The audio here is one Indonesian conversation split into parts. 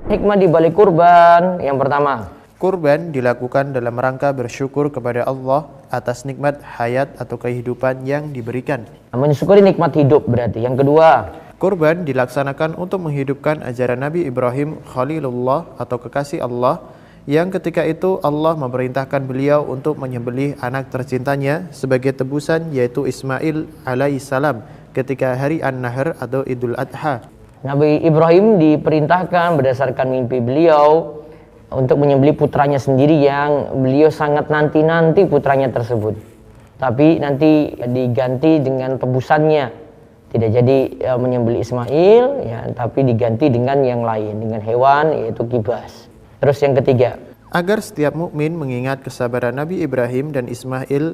Hikmah di balik kurban yang pertama. Kurban dilakukan dalam rangka bersyukur kepada Allah atas nikmat hayat atau kehidupan yang diberikan. Mensyukuri nikmat hidup berarti. Yang kedua. Kurban dilaksanakan untuk menghidupkan ajaran Nabi Ibrahim Khalilullah atau kekasih Allah, yang ketika itu Allah memerintahkan beliau untuk menyembelih anak tercintanya sebagai tebusan, yaitu Ismail alaihissalam ketika hari An-Nahr atau Idul Adha. Nabi Ibrahim diperintahkan berdasarkan mimpi beliau untuk menyembelih putranya sendiri yang beliau sangat nanti-nanti putranya tersebut. Tapi nanti diganti dengan tebusannya. Tidak jadi menyembelih Ismail, ya, tapi diganti dengan yang lain, dengan hewan, yaitu kibas. Terus yang ketiga. Agar setiap mukmin mengingat kesabaran Nabi Ibrahim dan Ismail,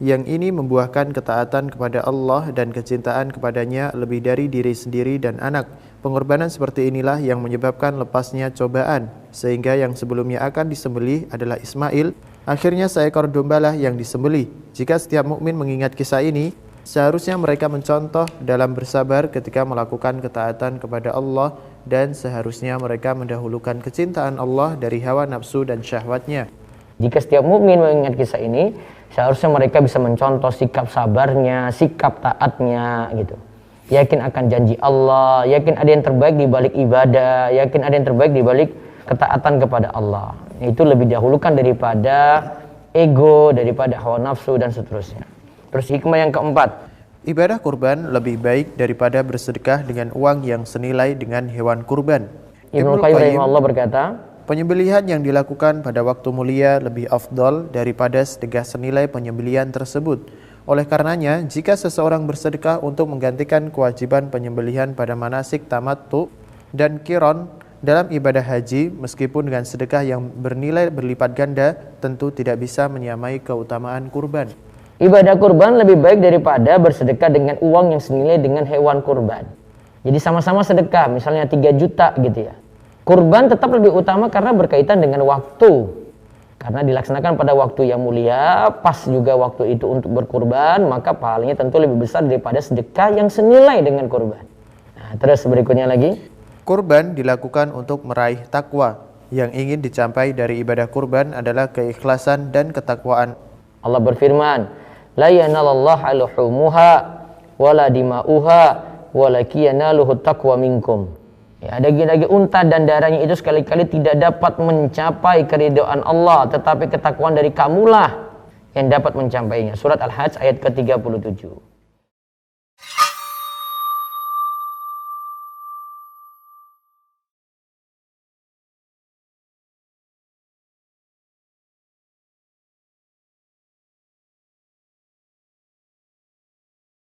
yang ini membuahkan ketaatan kepada Allah dan kecintaan kepadanya lebih dari diri sendiri dan anak. Pengorbanan seperti inilah yang menyebabkan lepasnya cobaan, sehingga yang sebelumnya akan disembelih adalah Ismail, akhirnya seekor dombalah yang disembelih. Jika setiap mukmin mengingat kisah ini, seharusnya mereka mencontoh dalam bersabar ketika melakukan ketaatan kepada Allah, dan seharusnya mereka mendahulukan kecintaan Allah dari hawa nafsu dan syahwatnya. Jika setiap mukmin mengingat kisah ini, seharusnya mereka bisa mencontoh sikap sabarnya, sikap taatnya gitu. Yakin akan janji Allah, yakin ada yang terbaik di balik ibadah, yakin ada yang terbaik di balik ketaatan kepada Allah. Itu lebih dahulukan daripada ego, daripada hawa nafsu dan seterusnya. Terus hikmah yang keempat. Ibadah kurban lebih baik daripada bersedekah dengan uang yang senilai dengan hewan kurban. Ibnu Qayyim Allah berkata, penyembelihan yang dilakukan pada waktu mulia lebih afdal daripada sedekah senilai penyembelihan tersebut. Oleh karenanya, jika seseorang bersedekah untuk menggantikan kewajiban penyembelihan pada manasik tamattu dan qiran dalam ibadah haji, meskipun dengan sedekah yang bernilai berlipat ganda, tentu tidak bisa menyamai keutamaan kurban. Ibadah kurban lebih baik daripada bersedekah dengan uang yang senilai dengan hewan kurban. Jadi sama-sama sedekah, misalnya 3 juta gitu ya. Kurban tetap lebih utama karena berkaitan dengan waktu. Karena dilaksanakan pada waktu yang mulia, pas juga waktu itu untuk berkurban, maka pahalanya tentu lebih besar daripada sedekah yang senilai dengan kurban. Nah, terus berikutnya lagi. Kurban dilakukan untuk meraih takwa. Yang ingin dicapai dari ibadah kurban adalah keikhlasan dan ketakwaan. Allah berfirman, la yanalallahu luhumuha wala dima'uha walakin yanaluhu taqwa minkum. Ya, daging-daging unta dan darahnya itu sekali-kali tidak dapat mencapai keridhaan Allah, tetapi ketakwaan dari kamulah yang dapat mencapainya. Surat Al-Hajj ayat ke-37.